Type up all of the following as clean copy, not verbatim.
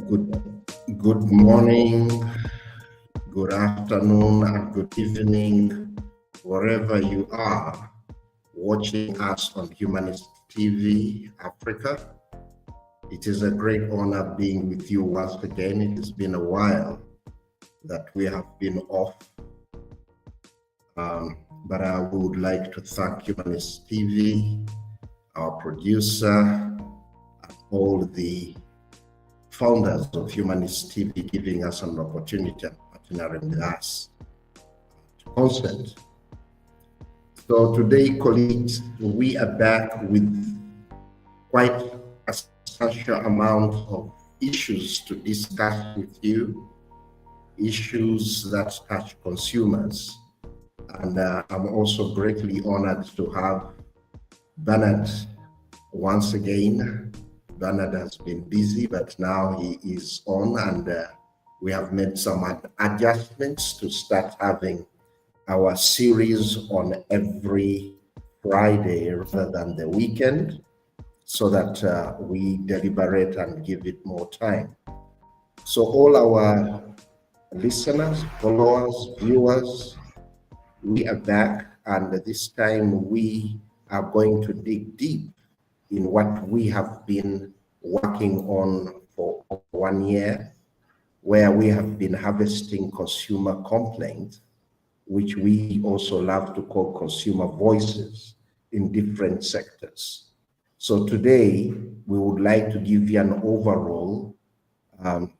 Good morning, good afternoon, and good evening, wherever you are watching us on Humanist TV Africa. It is a great honor being with you once again. It has been a while that we have been off, but I would like to thank Humanist TV, our producer, and all the founders of Humanist TV giving us an opportunity and partnering with us to consent. So today, colleagues, we are back with quite a substantial amount of issues to discuss with you, issues that touch consumers. And I'm also greatly honored to have Bernard once again. Bernard has been busy, but now he is on, and we have made some adjustments to start having our series on every Friday rather than the weekend, so that we deliberate and give it more time. So all our listeners, followers, viewers, we are back, and this time we are going to dig deep in what we have been working on for 1 year, where we have been harvesting consumer complaints, which we also love to call consumer voices in different sectors. So today, we would like to give you an overall kind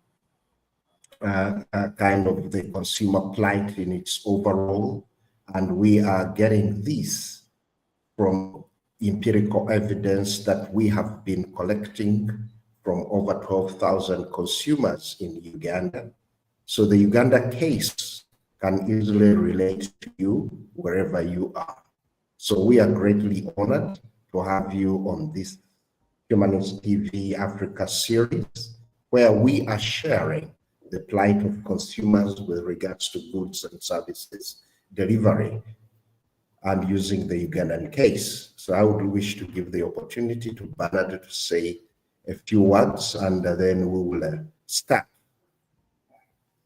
of the consumer plight in its overall, and we are getting this from empirical evidence that we have been collecting from over 12,000 consumers in Uganda. So the Uganda case can easily relate to you wherever you are. So we are greatly honored to have you on this Humanist TV Africa series, where we are sharing the plight of consumers with regards to goods and services delivery and using the Ugandan case. So I would wish to give the opportunity to Bernard to say a few words, and then we will start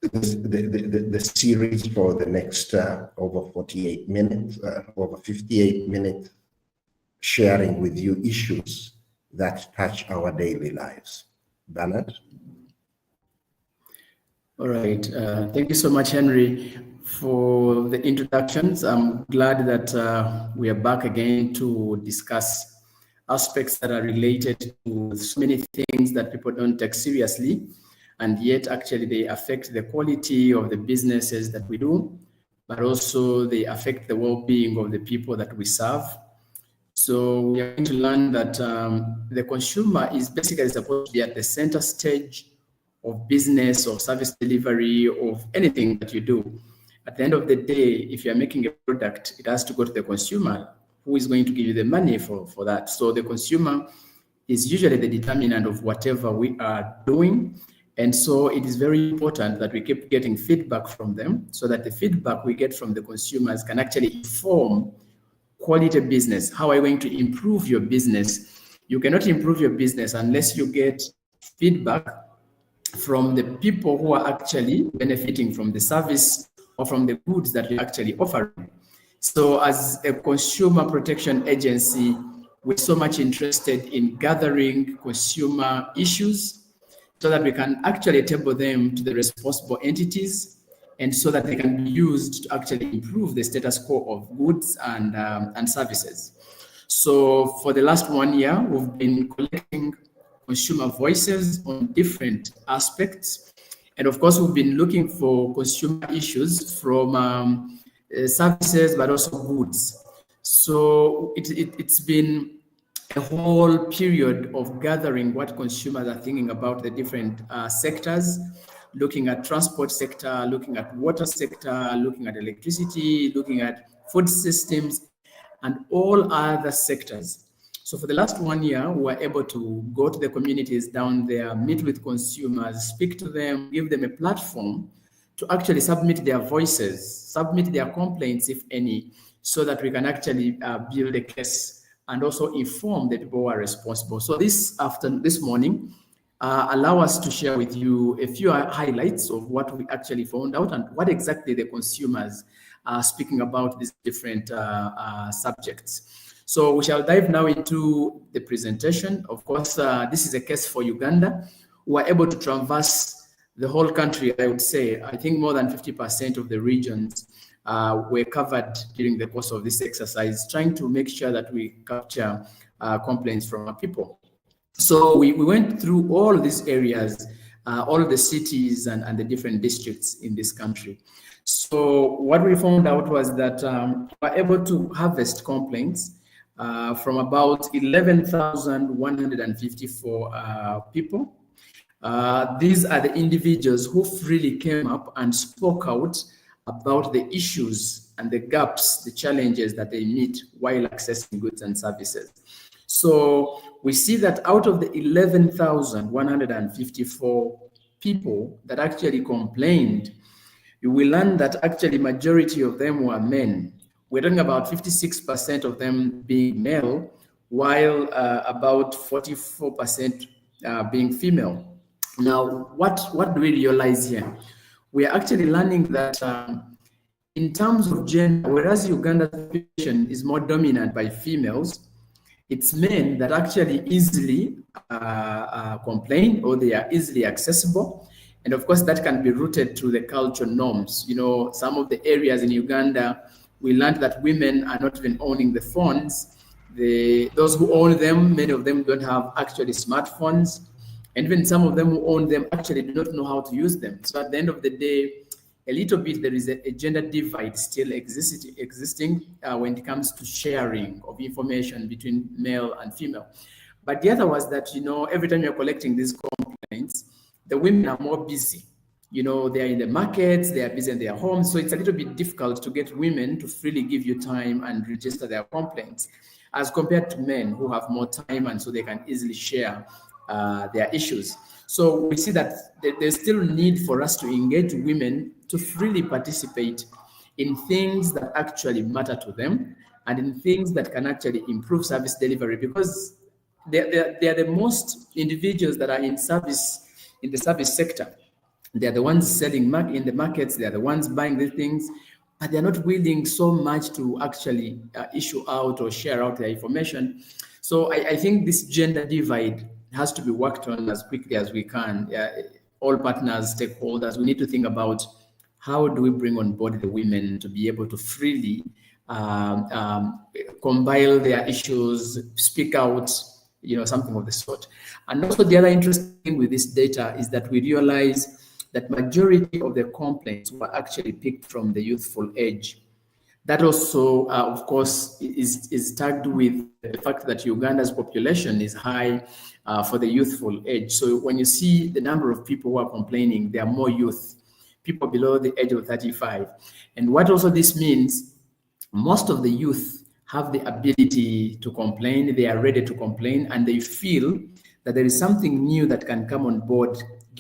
the series for the next over 48 minutes, over 58 minutes, sharing with you issues that touch our daily lives. Bernard? All right. Thank you so much, Henry, for the introductions. I'm glad that we are back again to discuss aspects that are related to so many things that people don't take seriously, and yet actually they affect the quality of the businesses that we do, but also they affect the well-being of the people that we serve. So we are going to learn that the consumer is basically supposed to be at the center stage of business or service delivery of anything that you do. At the end of the day, if you're making a product, it has to go to the consumer, who is going to give you the money for that. So the consumer is usually the determinant of whatever we are doing. And so it is very important that we keep getting feedback from them, so that the feedback we get from the consumers can actually inform quality business. How are you going to improve your business? You cannot improve your business unless you get feedback from the people who are actually benefiting from the service or from the goods that you're actually offering. So as a consumer protection agency, we're so much interested in gathering consumer issues so that we can actually table them to the responsible entities, and so that they can be used to actually improve the status quo of goods and services. So for the last 1 year, we've been collecting consumer voices on different aspects. And of course, we've been looking for consumer issues from services, but also goods. So it's been a whole period of gathering what consumers are thinking about the different sectors, looking at transport sector, looking at water sector, looking at electricity, looking at food systems, and all other sectors. So for the last 1 year, we were able to go to the communities down there, meet with consumers, speak to them, give them a platform to actually submit their voices, submit their complaints, if any, so that we can actually build a case and also inform the people who are responsible. So this morning, allow us to share with you a few highlights of what we actually found out and what exactly the consumers are speaking about these different subjects. So we shall dive now into the presentation. Of course, this is a case for Uganda. We were able to traverse the whole country, I would say. I think more than 50% of the regions were covered during the course of this exercise, trying to make sure that we capture complaints from our people. So we went through all these areas, all the cities and the different districts in this country. So what we found out was that we were able to harvest complaints from about 11,154 people. These are the individuals who freely came up and spoke out about the issues and the gaps, the challenges that they meet while accessing goods and services. So we see that out of the 11,154 people that actually complained, we learned that actually majority of them were men. We're talking about 56% of them being male, while about 44% being female. Now, what do we realize here? We are actually learning that in terms of gender, whereas Uganda's population is more dominant by females, it's men that actually easily complain, or they are easily accessible. And of course, that can be rooted to the cultural norms. You know, some of the areas in Uganda, we learned that women are not even owning the phones. Those who own them, many of them don't have actually smartphones. And even some of them who own them actually do not know how to use them. So at the end of the day, a little bit, there is a gender divide still existing when it comes to sharing of information between male and female. But the other was that, you know, every time you're collecting these complaints, the women are more busy. You know, they're in the markets, they are busy in their homes. So it's a little bit difficult to get women to freely give you time and register their complaints as compared to men who have more time, and so they can easily share their issues. So we see that there's still need for us to engage women to freely participate in things that actually matter to them and in things that can actually improve service delivery, because they are the most individuals that are in service, in the service sector. They're the ones selling in the markets, they're the ones buying the things, but they're not willing so much to actually issue out or share out their information. So I think this gender divide has to be worked on as quickly as we can. All partners, stakeholders, we need to think about how do we bring on board the women to be able to freely compile their issues, speak out, you know, something of the sort. And also the other interesting thing with this data is that we realize that majority of the complaints were actually picked from the youthful age. That also, of course, is tagged with the fact that Uganda's population is high for the youthful age. So when you see the number of people who are complaining, there are more youth, people below the age of 35. And what also this means, most of the youth have the ability to complain, they are ready to complain, and they feel that there is something new that can come on board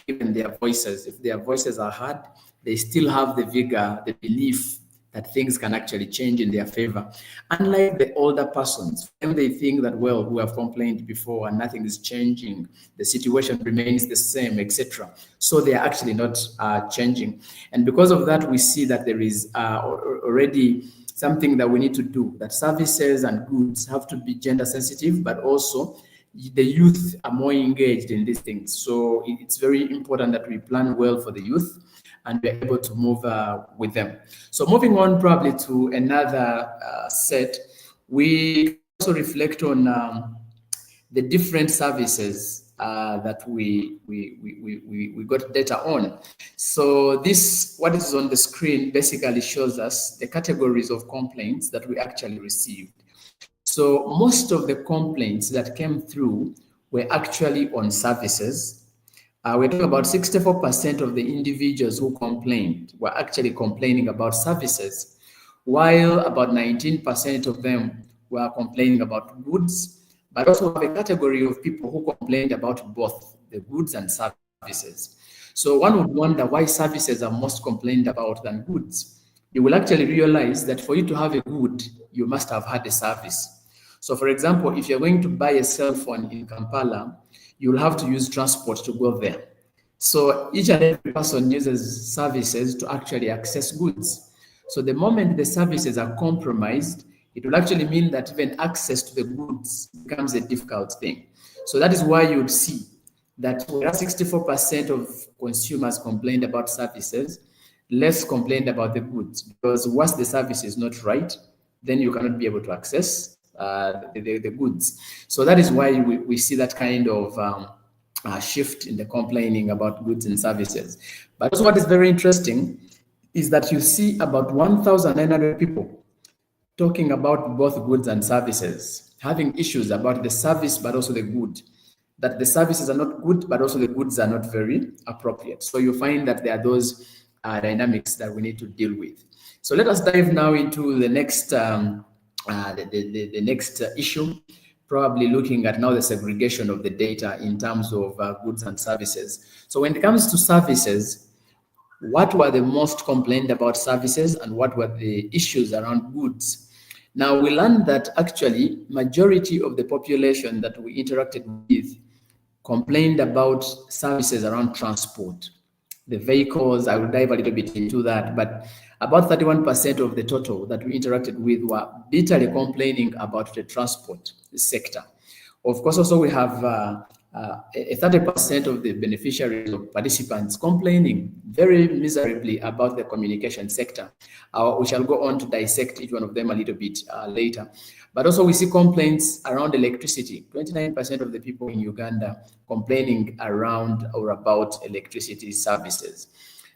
given their voices. If their voices are heard, they still have the vigor, the belief that things can actually change in their favor. Unlike the older persons, when they think that, well, we have complained before and nothing is changing, the situation remains the same, etc. So they are actually not changing. And because of that, we see that there is already something that we need to do, that services and goods have to be gender sensitive, but also the youth are more engaged in these things. So it's very important that we plan well for the youth and be able to move with them. So moving on probably to another set, we also reflect on the different services that we got data on. So this, what is on the screen basically shows us the categories of complaints that we actually received. So most of the complaints that came through were actually on services. We're talking about 64% of the individuals who complained were actually complaining about services, while about 19% of them were complaining about goods, but also have a category of people who complained about both the goods and services. So one would wonder why services are most complained about than goods. You will actually realize that for you to have a good, you must have had a service. So for example, if you're going to buy a cell phone in Kampala, you'll have to use transport to go there. So each and every person uses services to actually access goods. So the moment the services are compromised, it will actually mean that even access to the goods becomes a difficult thing. So that is why you would see that whereas 64% of consumers complained about services, less complained about the goods, because once the service is not right, then you cannot be able to access the goods. So that is why we see that kind of shift in the complaining about goods and services. But also what is very interesting is that you see about 1,900 people talking about both goods and services, having issues about the service but also the good, that the services are not good but also the goods are not very appropriate. So you find that there are those dynamics that we need to deal with. So let us dive now into the next the next issue, probably looking at now the segregation of the data in terms of goods and services. So when it comes to services, what were the most complained about services and what were the issues around goods? Now we learned that actually majority of the population that we interacted with complained about services around transport. The vehicles, I will dive a little bit into that, but about 31% of the total that we interacted with were bitterly complaining about the transport sector. Of course, also we have 30% of the beneficiaries or participants complaining very miserably about the communication sector. We shall go on to dissect each one of them a little bit later. But also we see complaints around electricity. 29% of the people in Uganda complaining around or about electricity services.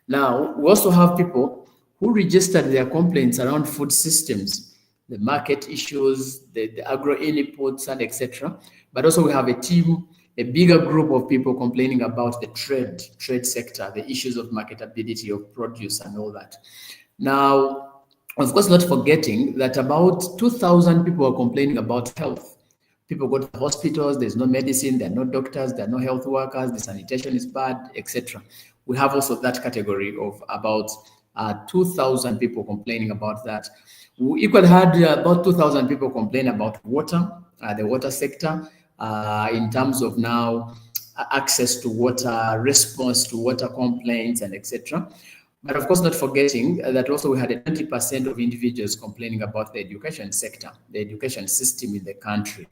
Now, we also have people who registered their complaints around food systems, the market issues, the agro inputs, and etc. But also we have a bigger group of people complaining about the trade sector, the issues of marketability of produce and all that. Now, of course, not forgetting that about 2,000 people are complaining about health. People go to hospitals, there's no medicine, there are no doctors, there are no health workers, the sanitation is bad, etc. We have also that category of about 2,000 people complaining about that. We equally had about 2,000 people complain about water, the water sector, in terms of now access to water, response to water complaints, and etc. But of course, not forgetting that also we had 20% of individuals complaining about the education sector, the education system in the country.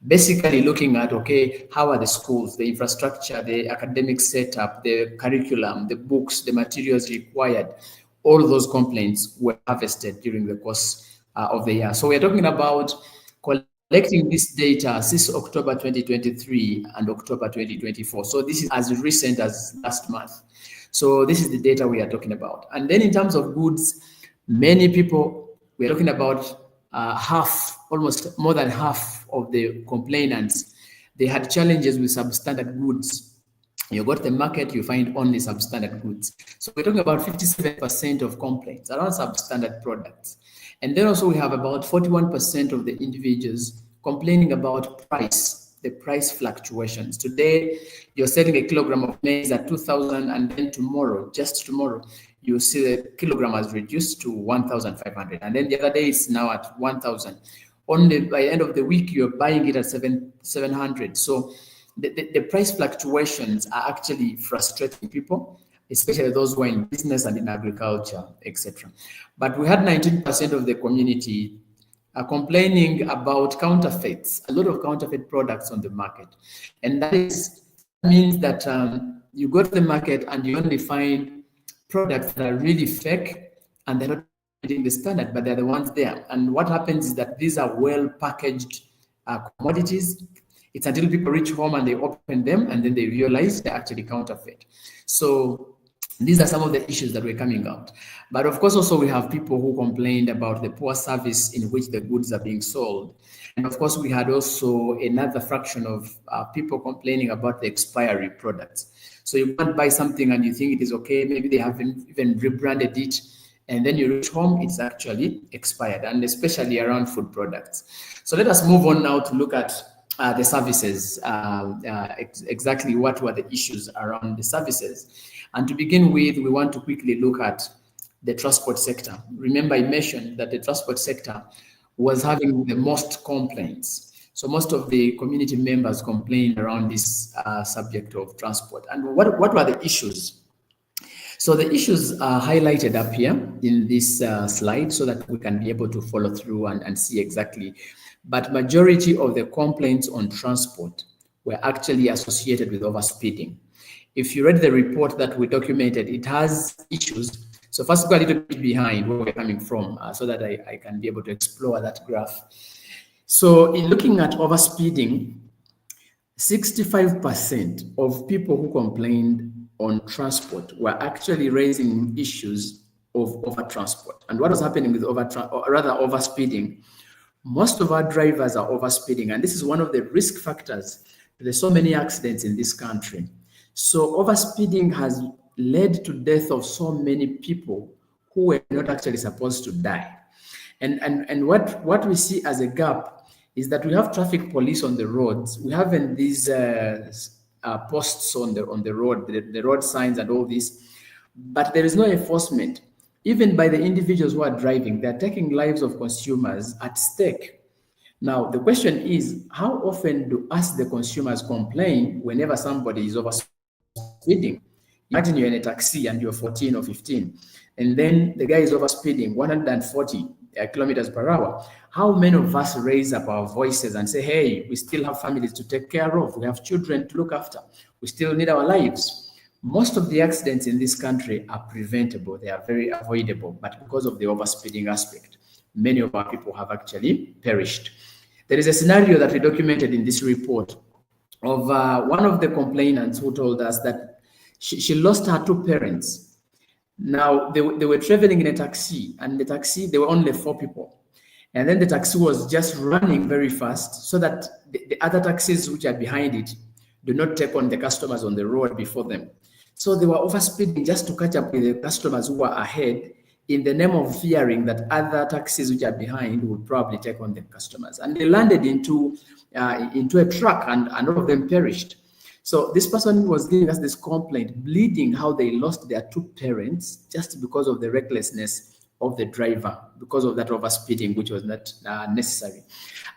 Basically looking at, okay, how are the schools, the infrastructure, the academic setup, the curriculum, the books, the materials required. All those complaints were harvested during the course of the year. So we're talking about collecting this data since October 2023 and October 2024. So this is as recent as last month. So this is the data we are talking about. And then in terms of goods, many people, we're talking about almost more than half of the complainants, they had challenges with substandard goods. You go to the market, you find only substandard goods. So we're talking about 57% of complaints around substandard products. And then also we have about 41% of the individuals complaining about price, the price fluctuations. Today, you're selling a kilogram of maize at 2,000, and then tomorrow, just tomorrow, you see the kilogram has reduced to 1,500. And then the other day it's now at 1,000. Only by the end of the week, you're buying it at 700. So the price fluctuations are actually frustrating people, especially those who are in business and in agriculture, etc. But we had 19% of the community complaining about counterfeits, a lot of counterfeit products on the market. And that means that you go to the market and you only find products that are really fake and they're not meeting the standard, but they're the ones there. And what happens is that these are well packaged commodities. It's until people reach home and they open them and then they realize they're actually counterfeit. So these are some of the issues that were coming out. But of course, also we have people who complained about the poor service in which the goods are being sold. And of course, we had also another fraction of people complaining about the expiry products. So you can't buy something and you think it is okay, maybe they haven't even rebranded it, and then you reach home, it's actually expired, and especially around food products. So let us move on now to look at the services, exactly what were the issues around the services. And to begin with, we want to quickly look at the transport sector. Remember, I mentioned that the transport sector was having the most complaints. So most of the community members complained around this subject of transport. And what were the issues? So the issues are highlighted up here in this slide so that we can be able to follow through and see exactly. But majority of the complaints on transport were actually associated with overspeeding. If you read the report that we documented, it has issues. So first, go a little bit behind where we're coming from so that I can be able to explore that graph. So in looking at overspeeding, 65% of people who complained on transport were actually raising issues of overtransport. And what was happening with overspeeding? Most of our drivers are overspeeding, and this is one of the risk factors. There's so many accidents in this country. So overspeeding has led to death of so many people who were not actually supposed to die. And what we see as a gap is that we have traffic police on the roads. We haven't these posts on the road, the road signs and all this, but there is no enforcement. Even by the individuals who are driving, they're taking lives of consumers at stake. Now, the question is, how often do us, the consumers, complain whenever somebody is overspeeding? Imagine you're in a taxi and you're 14 or 15, and then the guy is overspeeding 140 kilometers per hour. How many of us raise up our voices and say, hey, we still have families to take care of, we have children to look after, we still need our lives? Most of the accidents in this country are preventable, they are very avoidable, but because of the overspeeding aspect, many of our people have actually perished. There is a scenario that we documented in this report of one of the complainants who told us that she lost her two parents. Now, they were traveling in a taxi, and the taxi, there were only 4 people. And then the taxi was just running very fast so that the other taxis which are behind it do not take on the customers on the road before them. So they were overspeeding just to catch up with the customers who were ahead, in the name of fearing that other taxis which are behind would probably take on the customers. And they landed into a truck, and all of them perished. So this person was giving us this complaint, bleeding how they lost their 2 parents just because of the recklessness of the driver, because of that overspeeding, which was not necessary.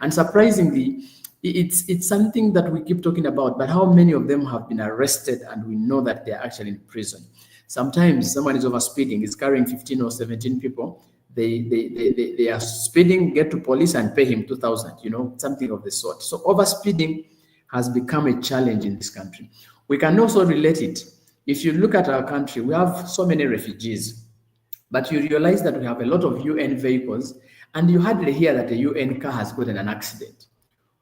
And surprisingly, it's something that we keep talking about, but how many of them have been arrested and we know that they're actually in prison? Sometimes someone is overspeeding, is carrying 15 or 17 people. They are speeding, get to police and pay him 2,000, something of the sort. So overspeeding has become a challenge in this country. We can also relate it. If you look at our country, we have so many refugees, but you realize that we have a lot of UN vehicles, and you hardly hear that a UN car has gotten an accident.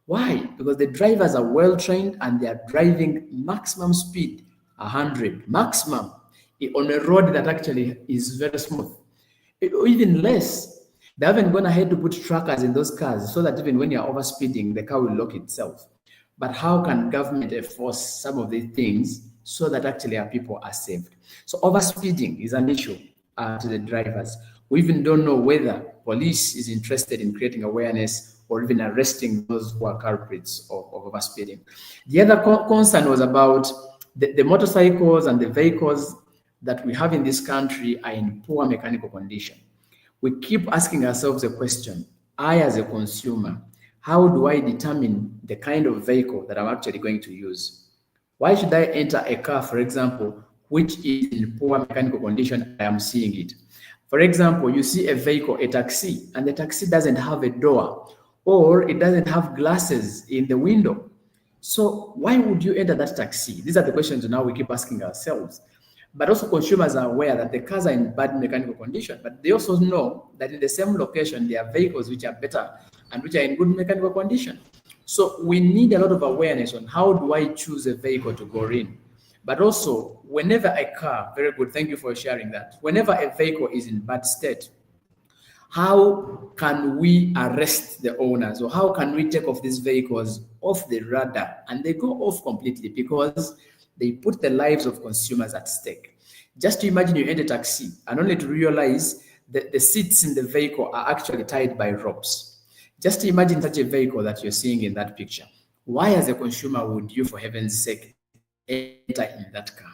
Why? Because the drivers are well trained and they are driving maximum speed, 100 maximum, on a road that actually is very smooth, or even less. They haven't gone ahead to put trackers in those cars so that even when you're overspeeding, the car will lock itself. But how can government enforce some of these things so that actually our people are saved? So overspeeding is an issue to the drivers. We even don't know whether police is interested in creating awareness or even arresting those who are culprits of overspeeding. The other concern was about the motorcycles and the vehicles that we have in this country are in poor mechanical condition. We keep asking ourselves a question, I as a consumer, how do I determine the kind of vehicle that I'm actually going to use? Why should I enter a car, for example, which is in poor mechanical condition? I am seeing it. For example, you see a vehicle, a taxi, and the taxi doesn't have a door, or it doesn't have glasses in the window. So why would you enter that taxi? These are the questions now we keep asking ourselves. But also consumers are aware that the cars are in bad mechanical condition, but they also know that in the same location, there are vehicles which are better and which are in good mechanical condition. So we need a lot of awareness on how do I choose a vehicle to go in. But also, whenever a car, very good, thank you for sharing that. Whenever a vehicle is in bad state, how can we arrest the owners, or how can we take off these vehicles off the radar? And they go off completely because they put the lives of consumers at stake. Just to imagine you enter a taxi and only to realize that the seats in the vehicle are actually tied by ropes. Just to imagine such a vehicle that you're seeing in that picture. Why, as a consumer, would you, for heaven's sake, enter in that car?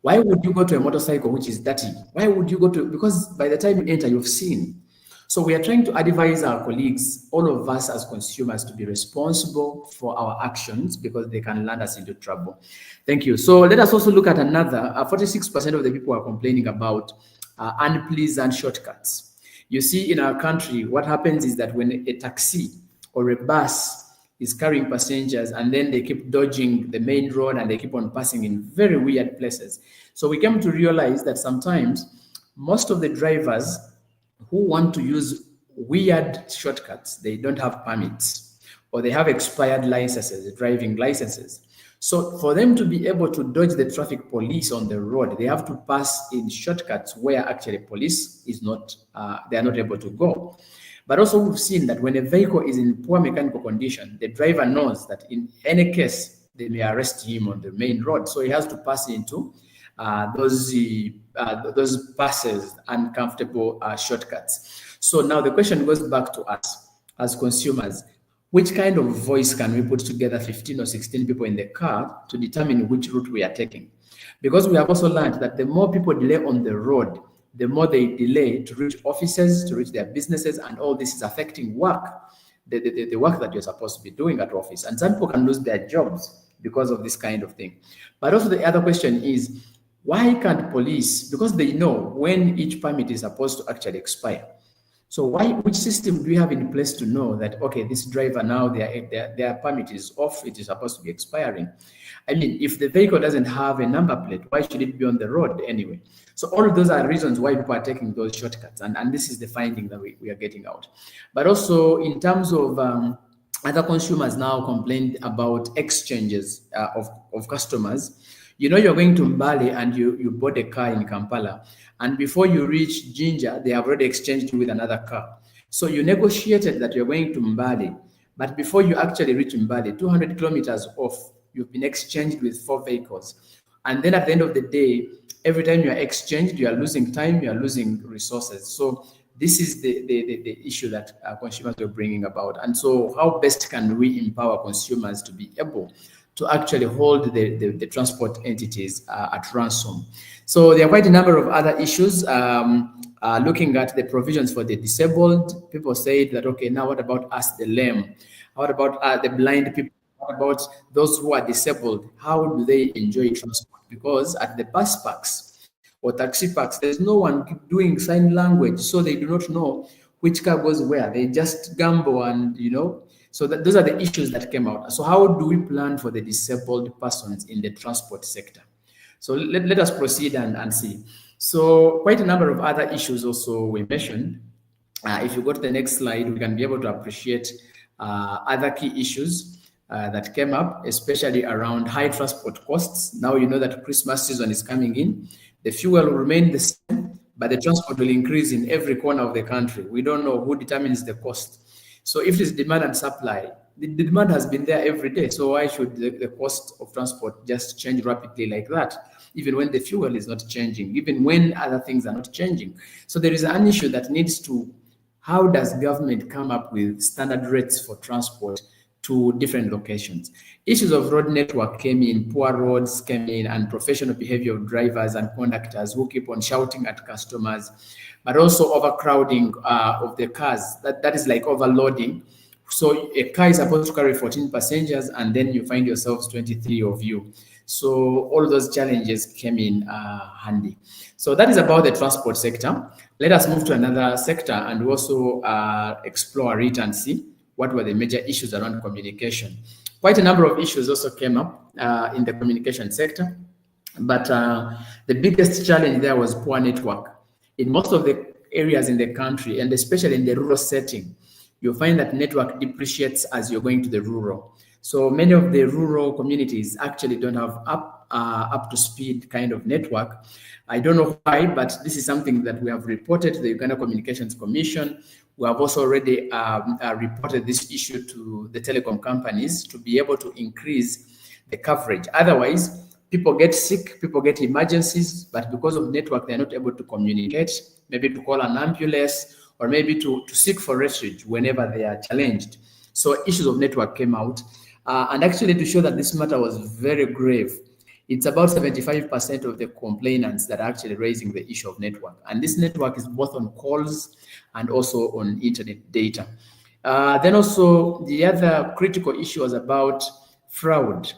Why would you go to a motorcycle which is dirty? Why would you go to, because by the time you enter, you've seen. So we are trying to advise our colleagues, all of us as consumers, to be responsible for our actions because they can land us into trouble. Thank you. So let us also look at another. 46% of the people are complaining about unpleasant shortcuts. You see, in our country, what happens is that when a taxi or a bus is carrying passengers and then they keep dodging the main road and they keep on passing in very weird places. So we came to realize that sometimes most of the drivers who want to use weird shortcuts, they don't have permits or they have expired licenses, driving licenses. So for them to be able to dodge the traffic police on the road, they have to pass in shortcuts where actually police is not, they are not able to go. But also we've seen that when a vehicle is in poor mechanical condition, the driver knows that in any case, they may arrest him on the main road. So he has to pass into those passes, uncomfortable shortcuts. So now the question goes back to us as consumers. Which kind of voice can we put together 15 or 16 people in the car to determine which route we are taking? Because we have also learned that the more people delay on the road, the more they delay to reach offices, to reach their businesses, and all this is affecting work, the work that you're supposed to be doing at office. And some people can lose their jobs because of this kind of thing. But also the other question is, why can't police, because they know when each permit is supposed to actually expire. So which system do we have in place to know that, okay, this driver now, their permit is off, it is supposed to be expiring? I mean, if the vehicle doesn't have a number plate, why should it be on the road anyway? So all of those are reasons why people are taking those shortcuts. And this is the finding that we are getting out. But also in terms of other consumers now complained about exchanges of customers. You know, you're going to Mbale and you bought a car in Kampala, and before you reach Jinja, they have already exchanged you with another car. So you negotiated that you're going to Mbale, but before you actually reach Mbale, 200 kilometers off, you've been exchanged with 4 vehicles. And then at the end of the day, every time you are exchanged, you are losing time, you are losing resources. So this is the issue that consumers are bringing about. And so how best can we empower consumers to be able to actually hold the transport entities at ransom? So there are quite a number of other issues. Looking at the provisions for the disabled, people say that, okay, now what about us, the lame? What about the blind people? What about those who are disabled? How do they enjoy transport? Because at the bus parks or taxi parks, there's no one doing sign language, so they do not know which car goes where. They just gamble and, you know, so those are the issues that came out. So how do we plan for the disabled persons in the transport sector? So let us proceed and see. So quite a number of other issues also we mentioned. If you go to the next slide, we can be able to appreciate other key issues that came up, especially around high transport costs. Now you know that Christmas season is coming in. The fuel will remain the same, but the transport will increase in every corner of the country. We don't know who determines the cost. So if it is demand and supply, the demand has been there every day. So why should the cost of transport just change rapidly like that, even when the fuel is not changing, even when other things are not changing? So there is an issue that needs to, how does government come up with standard rates for transport to different locations? Issues of road network came in, poor roads came in, and professional behavior of drivers and conductors who keep on shouting at customers, but also overcrowding of the cars. That is like overloading. So a car is supposed to carry 14 passengers, and then you find yourselves 23 of you. So all those challenges came in handy. So that is about the transport sector. Let us move to another sector and also explore it and see what were the major issues around communication. Quite a number of issues also came up in the communication sector, but the biggest challenge there was poor network. In most of the areas in the country, and especially in the rural setting, you'll find that network depreciates as you're going to the rural. So many of the rural communities actually don't have up to speed kind of network. I don't know why, but this is something that we have reported to the Uganda Communications Commission. We have also already reported this issue to the telecom companies to be able to increase the coverage. Otherwise, people get sick, people get emergencies, but because of network, they're not able to communicate, maybe to call an ambulance, or maybe to seek for refuge whenever they are challenged. So issues of network came out. And actually to show that this matter was very grave, It's about 75% of the complainants that are actually raising the issue of network. And this network is both on calls and also on internet data. Then also the other critical issue was about fraud.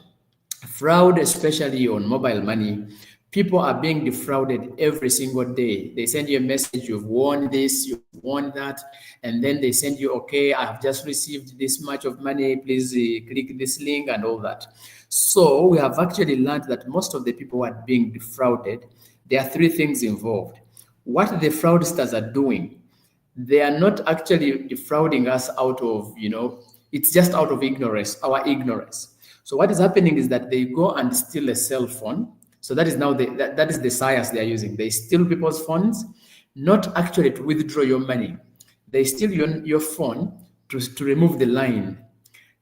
Fraud, especially on mobile money. People are being defrauded every single day. They send you a message, you've won this, you've won that, and then they send you, okay, I have just received this much of money, please click this link and all that. So we have actually learned that most of the people who are being defrauded, there are three things involved. What the fraudsters are doing, they are not actually defrauding us out of, it's just out of ignorance, our ignorance. So what is happening is that they go and steal a cell phone. So that is now that is the science they are using. They steal people's phones, not actually to withdraw your money. They steal your phone to remove the line.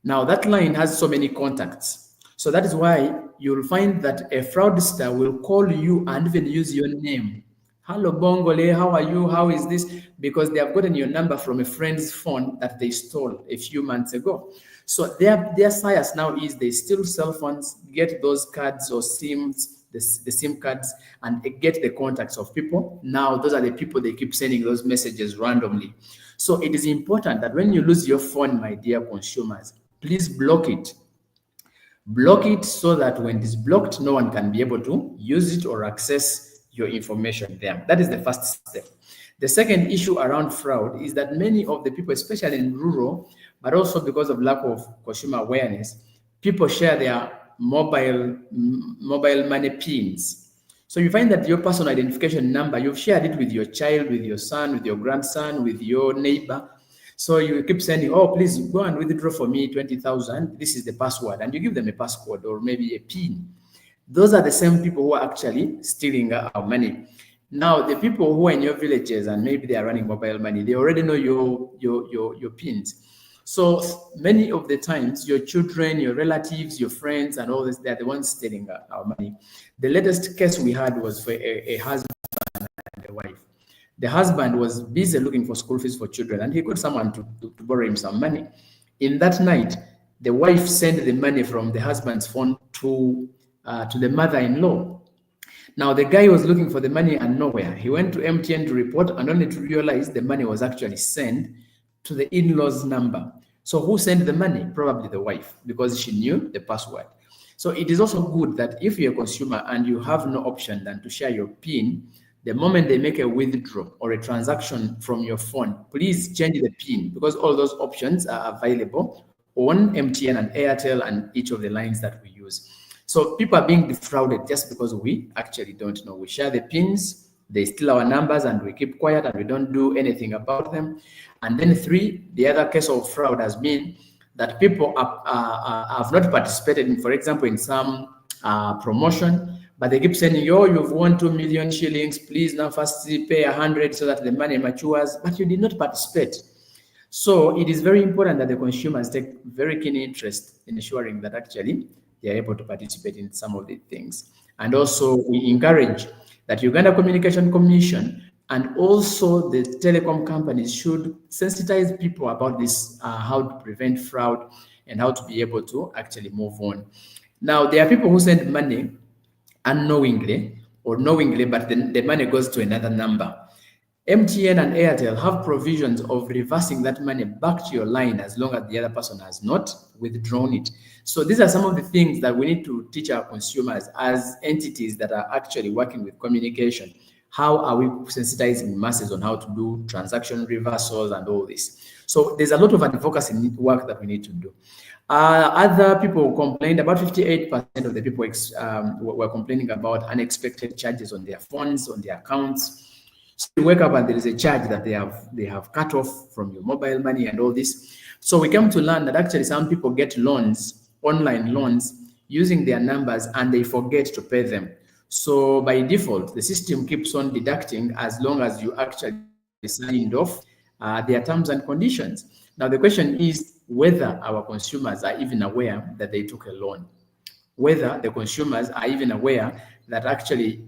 Now that line has so many contacts. So that is why you'll find that a fraudster will call you and even use your name. Hello, Bongole, how are you? How is this? Because they have gotten your number from a friend's phone that they stole a few months ago. So their science now is they steal cell phones, get those cards or SIMs, the SIM cards, and get the contacts of people. Now, those are the people they keep sending those messages randomly. So it is important that when you lose your phone, my dear consumers, please block it. Block it so that when it is blocked, no one can be able to use it or access your information there. That is the first step. The second issue around fraud is that many of the people, especially in rural, but also because of lack of consumer awareness, people share their mobile money pins. So you find that your personal identification number, you've shared it with your child, with your son, with your grandson, with your neighbor. So you keep sending, oh, please go and withdraw for me 20,000. This is the password. And you give them a passcode or maybe a pin. Those are the same people who are actually stealing our money. Now, the people who are in your villages and maybe they are running mobile money, they already know your pins. So many of the times, your children, your relatives, your friends, and all this, they're the ones stealing our money. The latest case we had was for a husband and a wife. The husband was busy looking for school fees for children, and he got someone to borrow him some money. In that night, the wife sent the money from the husband's phone to the mother-in-law. Now, the guy was looking for the money and nowhere. He went to MTN to report and only to realize the money was actually sent to the in-law's number. So who sent the money? Probably the wife, because she knew the password. So it is also good that if you're a consumer and you have no option than to share your PIN, the moment they make a withdrawal or a transaction from your phone, please change the PIN, because all those options are available on MTN and Airtel and each of the lines that we use. So people are being defrauded just because we actually don't know. We share the pins, they steal our numbers, and we keep quiet and we don't do anything about them. And then three, the other case of fraud has been that people have not participated in, for example, in some promotion, but they keep saying, oh, you've won 2 million shillings, please now first pay 100 so that the money matures, but you did not participate. So it is very important that the consumers take very keen interest in ensuring that actually they are able to participate in some of the things. And also we encourage that Uganda Communication Commission and also the telecom companies should sensitize people about this, how to prevent fraud and how to be able to actually move on. Now, there are people who send money unknowingly or knowingly, but then the money goes to another number. MTN and Airtel have provisions of reversing that money back to your line as long as the other person has not withdrawn it. So these are some of the things that we need to teach our consumers as entities that are actually working with communication. How are we sensitizing masses on how to do transaction reversals and all this? So there's a lot of advocacy work that we need to do. Other people complained, about 58% of the people were complaining about unexpected charges on their phones, on their accounts. So you wake up and there is a charge that they have cut off from your mobile money and all this. So we came to learn that actually some people get loans, online loans, using their numbers and they forget to pay them. So by default, the system keeps on deducting as long as you actually signed off their terms and conditions. Now the question is whether our consumers are even aware that they took a loan, whether the consumers are even aware that actually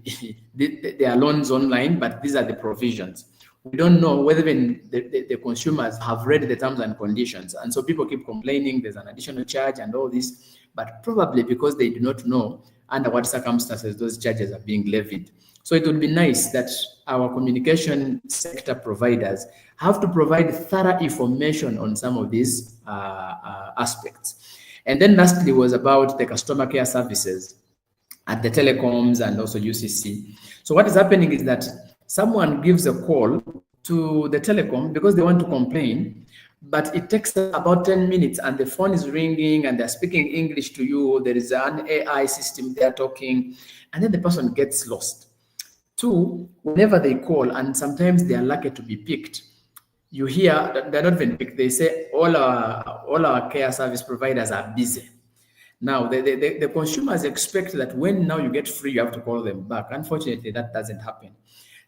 there are loans online, but these are the provisions. We don't know whether even the consumers have read the terms and conditions. And so people keep complaining there's an additional charge and all this, but probably because they do not know under what circumstances those charges are being levied. So it would be nice that our communication sector providers have to provide thorough information on some of these aspects. And then lastly was about the customer care services at the telecoms and also UCC. So what is happening is that someone gives a call to the telecom because they want to complain, but it takes about 10 minutes and the phone is ringing and they're speaking English to you. There is an AI system they're talking, and then the person gets lost. Two, whenever they call, and sometimes they are lucky to be picked, you hear they're not even picked. They say all our care service providers are busy. Now, the consumers expect that when now you get free, you have to call them back. Unfortunately, that doesn't happen.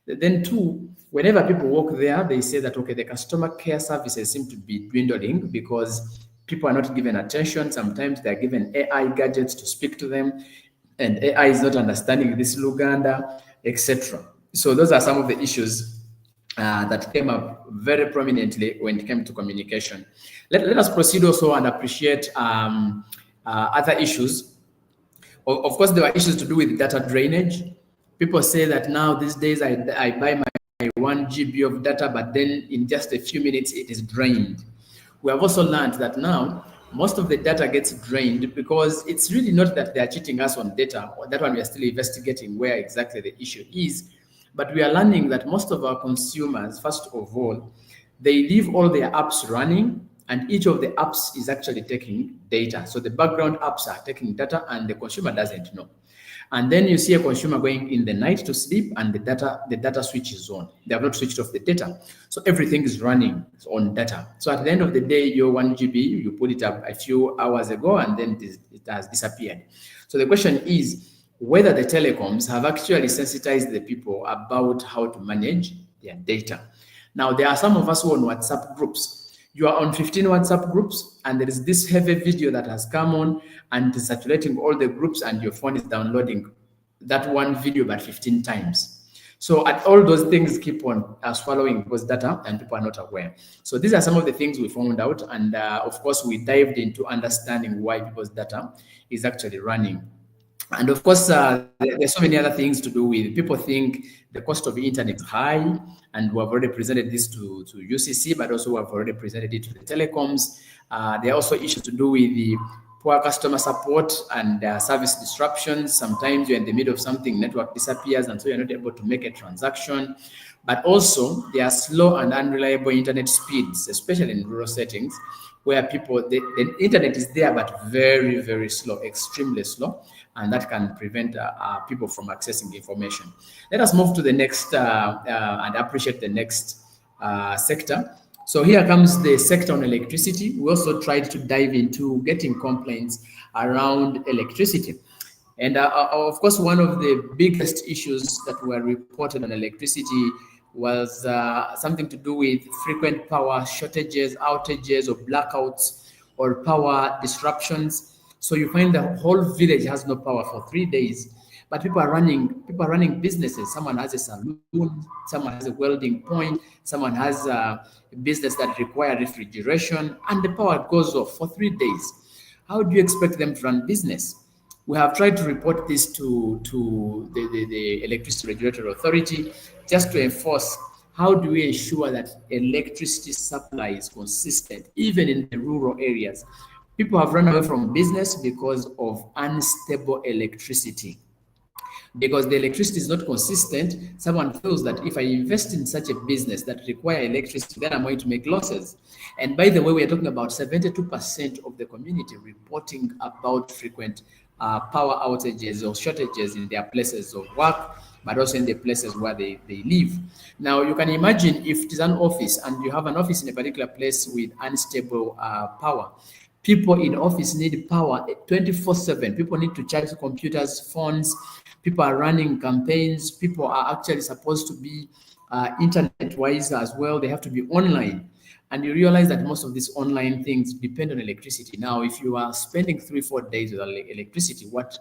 Then two, whenever people walk there, they say that, okay, the customer care services seem to be dwindling because people are not given attention. Sometimes they're given AI gadgets to speak to them, and AI is not understanding this Uganda, etc. So those are some of the issues that came up very prominently when it came to communication. Let us proceed also and appreciate other issues. Of course, there were issues to do with data drainage. People say that now these days I buy my 1 GB of data, but then in just a few minutes it is drained. We have also learned that now most of the data gets drained because it's really not that they are cheating us on data. That one we are still investigating where exactly the issue is. But we are learning that most of our consumers, first of all, they leave all their apps running, and each of the apps is actually taking data. So the background apps are taking data and the consumer doesn't know. And then you see a consumer going in the night to sleep and the data switch is on. They have not switched off the data. So everything is running on data. So at the end of the day, your 1 GB, you put it up a few hours ago and then it has disappeared. So the question is whether the telecoms have actually sensitized the people about how to manage their data. Now, there are some of us who are on WhatsApp groups. You are on 15 WhatsApp groups, and there is this heavy video that has come on and is saturating all the groups, and your phone is downloading that one video about 15 times. So at all those things keep on swallowing people's data, and people are not aware. So these are some of the things we found out, and of course, we dived into understanding why people's data is actually running. And of course, there's so many other things to do with. People think the cost of the internet is high, and we have already presented this to UCC, but also we have already presented it to the telecoms. There are also issues to do with the poor customer support and service disruptions. Sometimes you're in the middle of something, network disappears, and so you're not able to make a transaction. But also, there are slow and unreliable internet speeds, especially in rural settings, where the internet is there, but very, very slow, extremely slow, and that can prevent people from accessing information. Let us move to the next and appreciate the next sector. So here comes the sector on electricity. We also tried to dive into getting complaints around electricity. And of course, one of the biggest issues that were reported on electricity was something to do with frequent power shortages, outages, or blackouts, or power disruptions. So you find the whole village has no power for 3 days, but people are running businesses. Someone has a saloon, someone has a welding point, someone has a business that requires refrigeration, and the power goes off for 3 days. How do you expect them to run business? We have tried to report this to the Electricity Regulatory Authority just to enforce how do we ensure that electricity supply is consistent, even in the rural areas. People have run away from business because of unstable electricity. Because the electricity is not consistent, someone feels that if I invest in such a business that requires electricity, then I'm going to make losses. And by the way, we are talking about 72% of the community reporting about frequent power outages or shortages in their places of work, but also in the places where they live. Now, you can imagine if it is an office and you have an office in a particular place with unstable power, people in office need power 24/7. People need to charge computers, phones. People are running campaigns. People are actually supposed to be internet-wise as well. They have to be online. And you realize that most of these online things depend on electricity. Now, if you are spending 3-4 days without electricity, what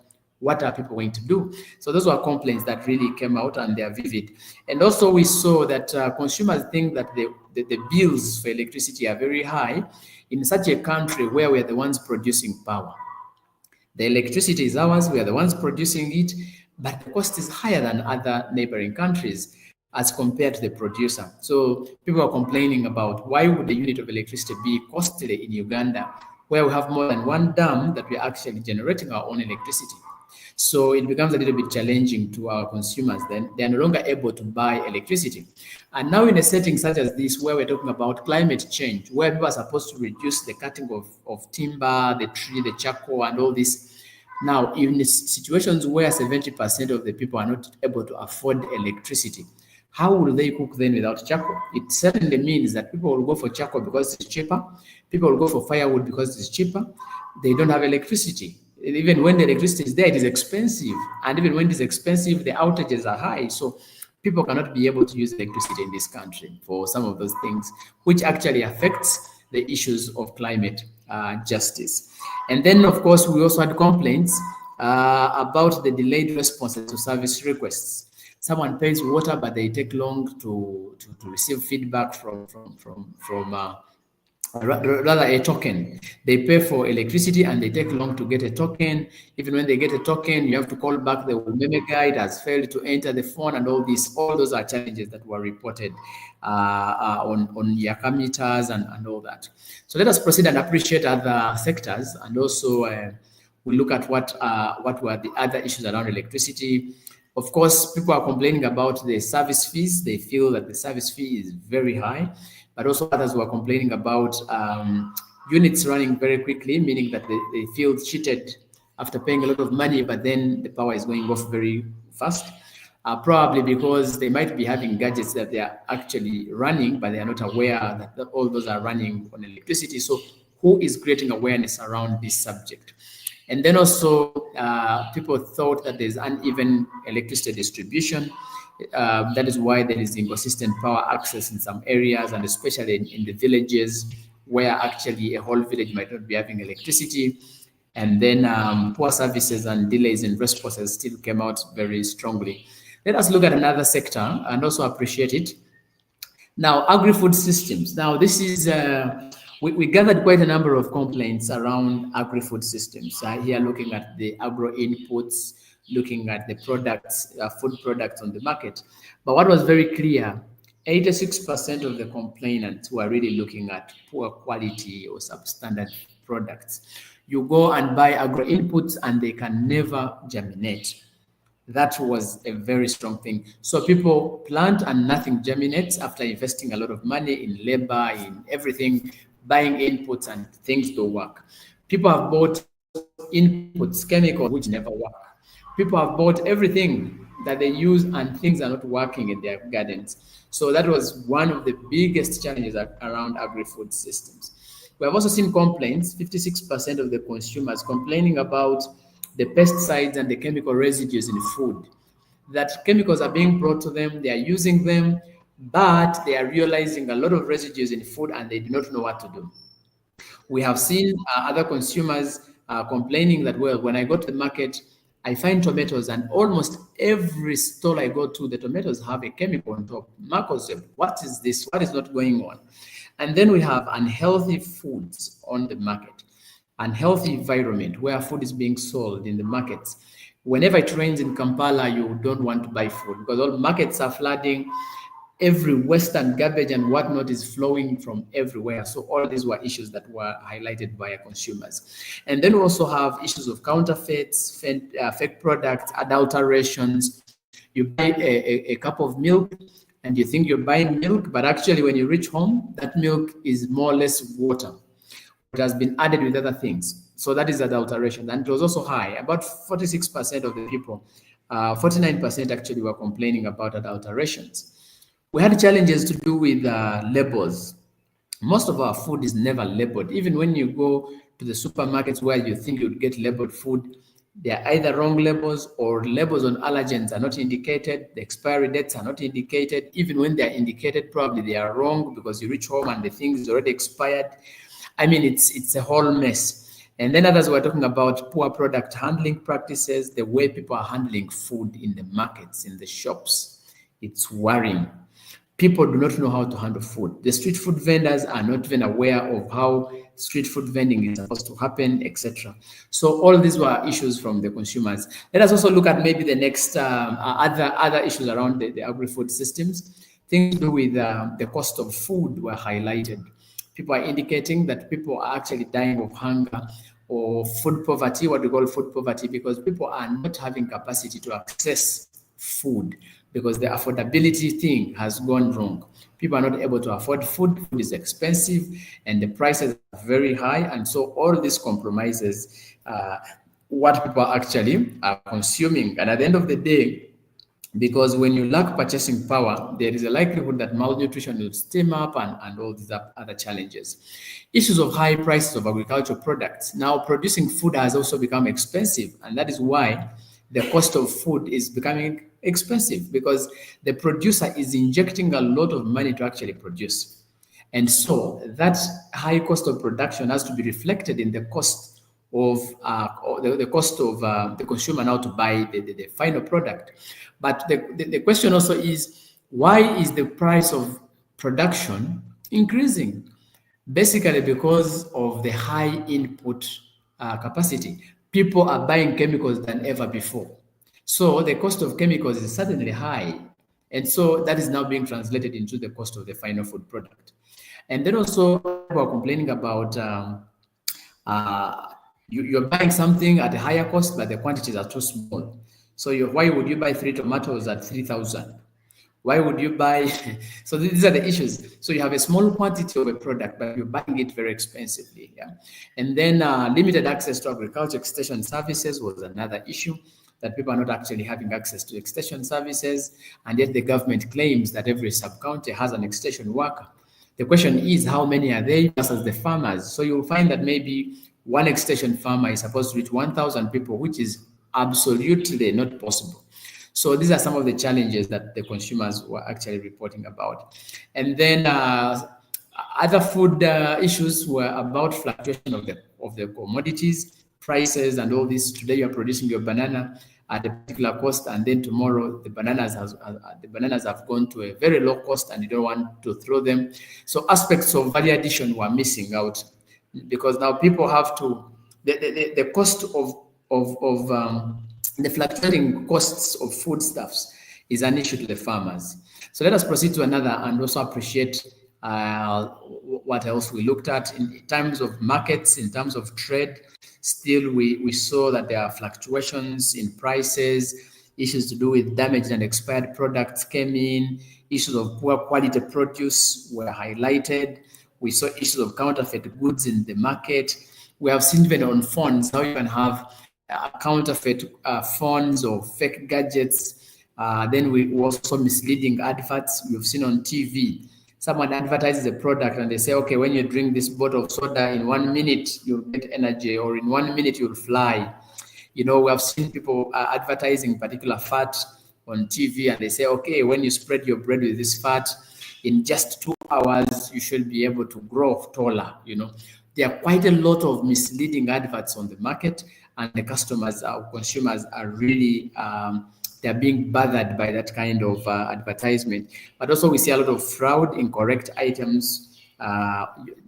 are people going to do? So those were complaints that really came out, and they are vivid. And also we saw that consumers think that the bills for electricity are very high in such a country where we are the ones producing power. The electricity is ours, we are the ones producing it, but the cost is higher than other neighboring countries as compared to the producer. So people are complaining about why would a unit of electricity be costly in Uganda, where we have more than one dam that we are actually generating our own electricity. So it becomes a little bit challenging to our consumers. Then they are no longer able to buy electricity. And now in a setting such as this, where we're talking about climate change, where people are supposed to reduce the cutting of timber, the tree, the charcoal, and all this. Now, in situations where 70% of the people are not able to afford electricity, how will they cook then without charcoal? It certainly means that people will go for charcoal because it's cheaper. People will go for firewood because it's cheaper. They don't have electricity. Even when the electricity is there, it is expensive. And even when it is expensive, the outages are high. So people cannot be able to use electricity in this country for some of those things, which actually affects the issues of climate justice. And then, of course, we also had complaints about the delayed responses to service requests. Someone pays water, but they take long to receive feedback from rather a token. They pay for electricity and they take long to get a token. Even when they get a token, you have to call back the meme guide has failed to enter the phone, and all this. All those are challenges that were reported on Yaka meters and all that. So let us proceed and appreciate other sectors, and also we look at what were the other issues around electricity. Of course, people are complaining about the service fees. They feel that the service fee is very high, but also others were complaining about units running very quickly, meaning that they feel cheated after paying a lot of money, but then the power is going off very fast. Probably because they might be having gadgets that they are actually running, but they are not aware that all those are running on electricity. So who is creating awareness around this subject? And then also people thought that there's uneven electricity distribution. That is why there is inconsistent power access in some areas, and especially in the villages where actually a whole village might not be having electricity. And then poor services and delays in responses still came out very strongly. Let us look at another sector and also appreciate it. Now, agri-food systems. Now, this is, we gathered quite a number of complaints around agri-food systems. Here looking at the agro inputs, looking at the products, food products on the market. But what was very clear, 86% of the complainants were really looking at poor quality or substandard products. You go and buy agro inputs and they can never germinate. That was a very strong thing. So people plant and nothing germinates after investing a lot of money in labor, in everything, buying inputs, and things don't work. People have bought inputs, chemicals, which never work. People have bought everything that they use and things are not working in their gardens. So that was one of the biggest challenges around agri-food systems. We have also seen complaints, 56% of the consumers complaining about the pesticides and the chemical residues in food. That chemicals are being brought to them, they are using them, but they are realizing a lot of residues in food and they do not know what to do. We have seen other consumers complaining that, well, when I go to the market, I find tomatoes, and almost every store I go to, the tomatoes have a chemical on top. Marcos, what is this? What is not going on? And then we have unhealthy foods on the market, unhealthy environment where food is being sold in the markets. Whenever it rains in Kampala, you don't want to buy food because all markets are flooding. Every Western garbage and whatnot is flowing from everywhere. So all these were issues that were highlighted by our consumers. And then we also have issues of counterfeits, fake products, adulterations. You buy a cup of milk and you think you're buying milk, but actually when you reach home, that milk is more or less water. It has been added with other things. So that is adulteration. And it was also high. About 46% of the people, 49% actually were complaining about adulterations. We had challenges to do with labels. Most of our food is never labeled. Even when you go to the supermarkets where you think you'd get labeled food, they are either wrong labels or labels on allergens are not indicated. The expiry dates are not indicated. Even when they are indicated, probably they are wrong because you reach home and the thing is already expired. I mean, it's a whole mess. And then others were talking about poor product handling practices, the way people are handling food in the markets, in the shops. It's worrying. People do not know how to handle food. The street food vendors are not even aware of how street food vending is supposed to happen, etc. So all these were issues from the consumers. Let us also look at maybe the next other issues around the agri-food systems. Things to do with the cost of food were highlighted. People are indicating that people are actually dying of hunger or food poverty, what we call food poverty, because people are not having capacity to access food because the affordability thing has gone wrong. People are not able to afford food. Food is expensive and the prices are very high. And so all this compromises what people actually are consuming. And at the end of the day, because when you lack purchasing power, there is a likelihood that malnutrition will stem up and all these other challenges. Issues of high prices of agricultural products. Now, producing food has also become expensive, and that is why the cost of food is becoming expensive because the producer is injecting a lot of money to actually produce. And so that high cost of production has to be reflected in the cost of the cost of the consumer now to buy the final product. But the question also is, why is the price of production increasing? Basically because of the high input capacity. People are buying chemicals than ever before. So the cost of chemicals is certainly high. And so that is now being translated into the cost of the final food product. And then also people are complaining about you're buying something at a higher cost, but the quantities are too small. So why would you buy 3 tomatoes at 3,000? Why would you buy? So these are the issues. So you have a small quantity of a product, but you're buying it very expensively. Yeah. And then limited access to agriculture extension services was another issue, that people are not actually having access to extension services. And yet the government claims that every sub-county has an extension worker. The question is, how many are they versus the farmers? So you'll find that maybe one extension farmer is supposed to reach 1,000 people, which is absolutely not possible. So these are some of the challenges that the consumers were actually reporting about. And then other food issues were about fluctuation of the commodities, prices, and all this. Today you are producing your banana at a particular cost, and then tomorrow the bananas have gone to a very low cost, and you don't want to throw them. So aspects of value addition were missing out, because now people have to the cost of the fluctuating costs of foodstuffs is an issue to the farmers. So let us proceed to another and also appreciate what else we looked at in terms of markets, in terms of trade. Still, we saw that there are fluctuations in prices, issues to do with damaged and expired products came in, issues of poor quality produce were highlighted. We saw issues of counterfeit goods in the market. We have seen even on phones how you can have counterfeit phones or fake gadgets. Then we also saw misleading adverts. We've seen on TV. Someone advertises a product and they say, okay, when you drink this bottle of soda, in 1 minute, you'll get energy, or in 1 minute, you'll fly. You know, we have seen people advertising particular fat on TV, and they say, okay, when you spread your bread with this fat, in just 2 hours, you should be able to grow taller. You know, there are quite a lot of misleading adverts on the market, and the customers, consumers are really, they're being bothered by that kind of advertisement. But also we see a lot of fraud, incorrect items,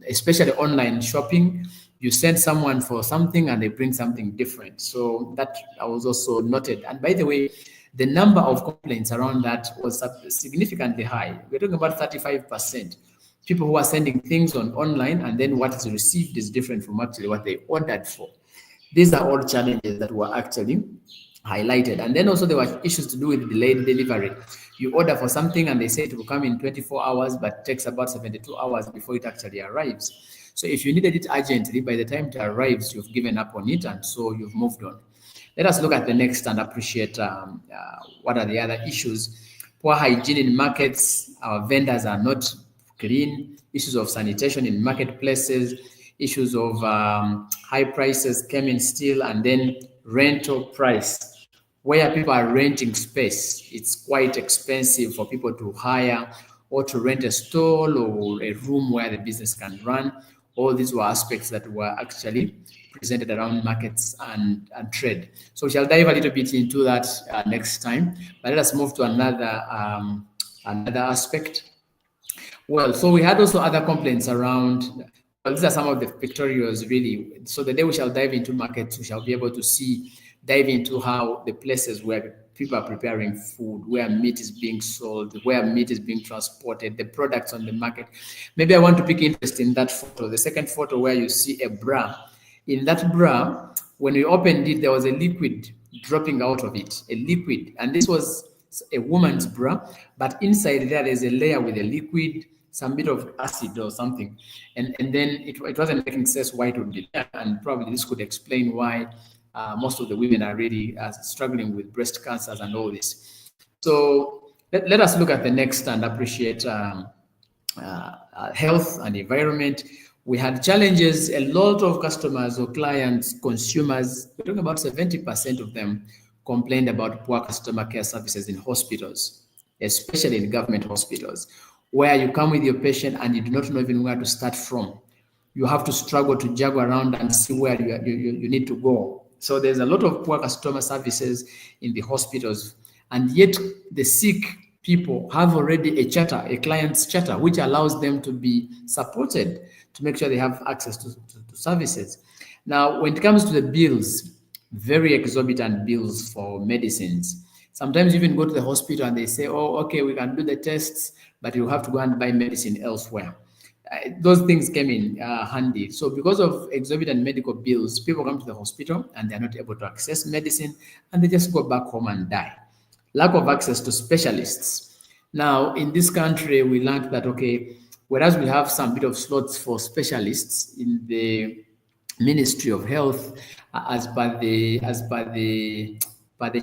especially online shopping. You send someone for something and they bring something different. So that was also noted. And by the way, the number of complaints around that was significantly high. We're talking about 35%. People who are sending things online, and then what is received is different from actually what they ordered for. These are all challenges that were actually highlighted. And then also there were issues to do with delayed delivery. You order for something and they say it will come in 24 hours, but it takes about 72 hours before it actually arrives. So if you needed it urgently, by the time it arrives, you've given up on it, and so you've moved on. Let us look at the next and appreciate what are the other issues. Poor hygiene in markets. Our vendors are not clean. Issues of sanitation in marketplaces. Issues of high prices came in still, and then rental price, where people are renting space. It's quite expensive for people to hire or to rent a stall or a room where the business can run. All these were aspects that were actually presented around markets and trade. So we shall dive a little bit into that next time. But let us move to another aspect. Well, so we had also other complaints around Well, these are some of the pictorials, really. So the day we shall dive into markets, we shall be able to dive into how the places where people are preparing food, where meat is being sold, where meat is being transported, the products on the market. Maybe I want to pick interest in that photo. The second photo where you see a bra. In that bra, when we opened it, there was a liquid dropping out of it, a liquid. And this was a woman's bra, but inside there's a layer with a liquid, some bit of acid or something. And then it wasn't making sense why it would be there. And probably this could explain why most of the women are really struggling with breast cancers and all this. So let us look at the next and appreciate health and environment. We had challenges. A lot of customers or clients, consumers, we're talking about 70% of them complained about poor customer care services in hospitals, especially in government hospitals, where you come with your patient and you do not know even where to start from. You have to struggle to juggle around and see where you need to go. So there's a lot of poor customer services in the hospitals, and yet the sick people have already a charter, a client's charter, which allows them to be supported to make sure they have access to services. Now, when it comes to the bills, very exorbitant bills for medicines. Sometimes you even go to the hospital and they say, oh, okay, we can do the tests, but you have to go and buy medicine elsewhere. Those things came in handy. So because of exorbitant medical bills, people come to the hospital and they're not able to access medicine, and they just go back home and die. Lack of access to specialists. Now, in this country, we learned that, okay, whereas we have some bit of slots for specialists in the Ministry of Health as per the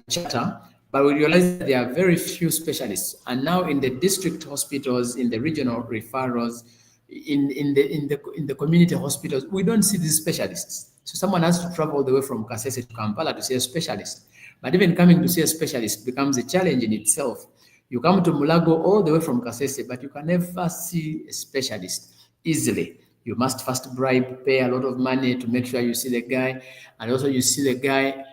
charter, but we realize that there are very few specialists. And now in the district hospitals, in the regional referrals, in the community hospitals, we don't see these specialists. So someone has to travel all the way from Kasese to Kampala to see a specialist. But even coming to see a specialist becomes a challenge in itself. You come to Mulago all the way from Kasese, but you can never see a specialist easily. You must first bribe, pay a lot of money to make sure you see the guy. And also you see the guy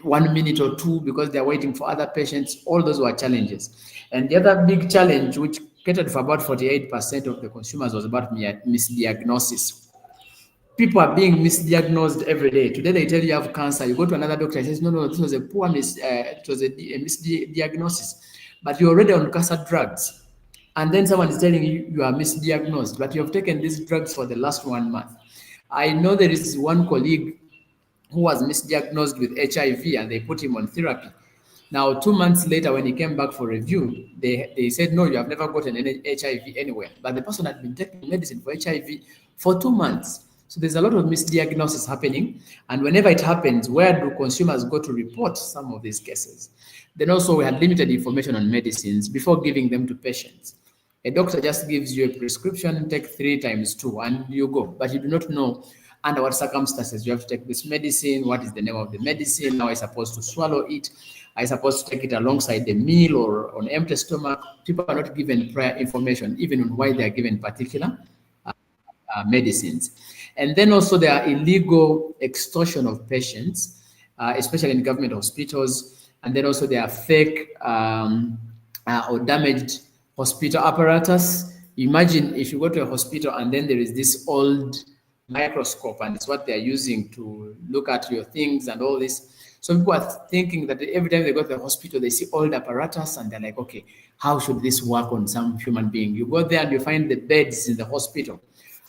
1 minute or two because they're waiting for other patients. All those were challenges. And the other big challenge, which catered for about 48% of the consumers, was about misdiagnosis. People are being misdiagnosed every day. Today they tell you have cancer. You go to another doctor and says, no, this was a misdiagnosis. But you're already on cancer drugs. And then someone is telling you you are misdiagnosed, but you have taken these drugs for the last 1 month. I know there is one colleague who was misdiagnosed with HIV and they put him on therapy. Now, 2 months later, when he came back for review, they said, no, you have never gotten any HIV anywhere. But the person had been taking medicine for HIV for 2 months. So there's a lot of misdiagnosis happening. And whenever it happens, where do consumers go to report some of these cases? Then also we had limited information on medicines before giving them to patients. A doctor just gives you a prescription, take 3 times 2, and you go. But you do not know under what circumstances you have to take this medicine, what is the name of the medicine, how am I supposed to swallow it, am I supposed to take it alongside the meal or on empty stomach. People are not given prior information, even on why they are given particular medicines. And then also there are illegal extortion of patients, especially in government hospitals. And then also there are fake or damaged hospital apparatus. Imagine if you go to a hospital and then there is this old microscope and it's what they're using to look at your things and all this. So people are thinking that every time they go to the hospital, they see old apparatus and they're like, okay, how should this work on some human being? You go there and you find the beds in the hospital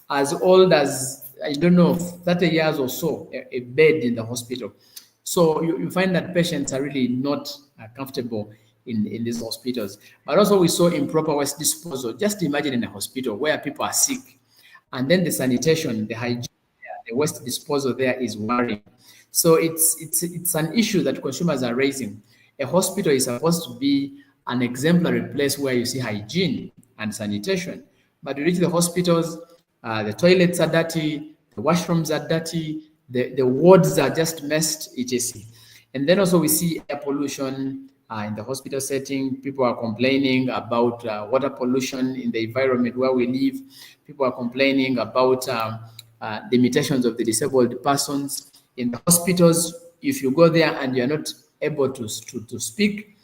as old as, I don't know, 30 years or so, a bed in the hospital. So you find that patients are really not comfortable in these hospitals. But also we saw improper waste disposal. Just imagine in a hospital where people are sick, and then the sanitation, the hygiene, the waste disposal there is worrying. So it's an issue that consumers are raising. A hospital is supposed to be an exemplary place where you see hygiene and sanitation. But you reach the hospitals, the toilets are dirty, the washrooms are dirty, the wards are just messed, etc. And then also we see air pollution in the hospital setting. People are complaining about water pollution in the environment where we live. People are complaining about limitations of the disabled persons. In the hospitals, if you go there and you're not able to speak,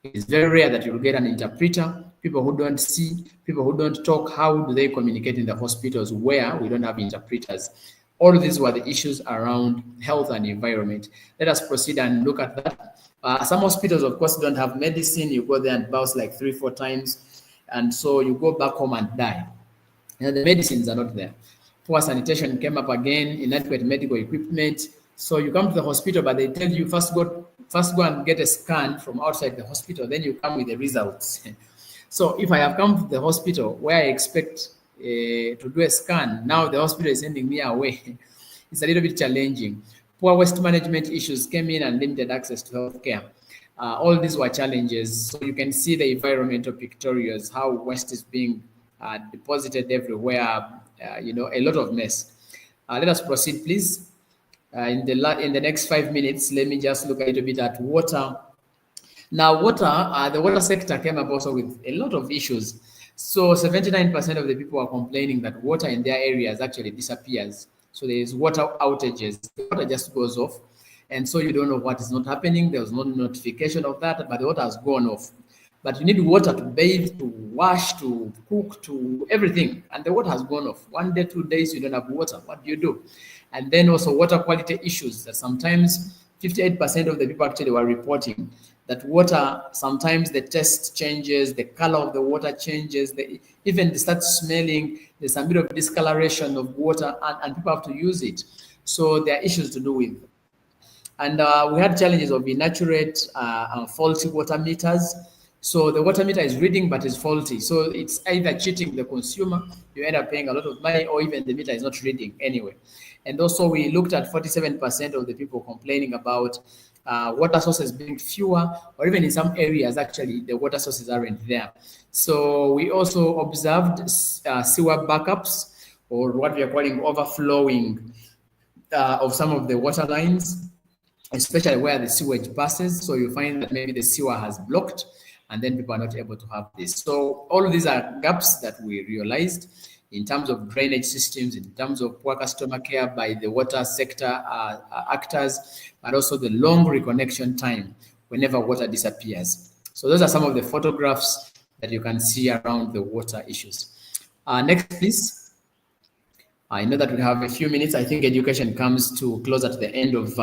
it's very rare that you'll get an interpreter. people who don't see, people who don't talk. How do they communicate in the hospitals where we don't have interpreters? All these were the issues around health and environment. Let us proceed and look at that. Some hospitals, of course, don't have medicine. You go there and bounce like 3-4 times, and so you go back home and die. The medicines are not there. Poor sanitation came up again, inadequate medical equipment. So you come to the hospital, but they tell you first go and get a scan from outside the hospital, then you come with the results. So if I have come to the hospital where I expect to do a scan, now the hospital is sending me away. It's a little bit challenging. Poor waste management issues came in and limited access to healthcare. All these were challenges. So you can see the environmental pictorials, how waste is being deposited everywhere, a lot of mess. Let us proceed, please. In the next 5 minutes, let me just look a little bit at water. Now, the water sector came up also with a lot of issues. So 79% of the people are complaining that water in their areas actually disappears. So there is water outages. The water just goes off. And so you don't know what is not happening. There was no notification of that, but the water has gone off. But you need water to bathe, to wash, to cook, to everything. And the water has gone off. 1 day, 2 days, you don't have water. What do you do? And then also water quality issues that sometimes 58% of the people actually were reporting that water, sometimes the taste changes, the color of the water changes, even they start smelling, there's a bit of discoloration of water, and people have to use it. So there are issues to do with. And we had challenges of inaccurate and faulty water meters. So the water meter is reading, but it's faulty. So it's either cheating the consumer, you end up paying a lot of money, or even the meter is not reading anyway. And also we looked at 47% of the people complaining about water sources being fewer, or even in some areas, actually, the water sources aren't there. So we also observed sewer backups, or what we are calling overflowing of some of the water lines, especially where the sewage passes. So you find that maybe the sewer has blocked, and then people are not able to have this. So all of these are gaps that we realized in terms of drainage systems, in terms of poor customer care by the water sector actors, but also the long reconnection time whenever water disappears. So those are some of the photographs that you can see around the water issues. Next, please. I know that we have a few minutes. I think education comes to close at the end of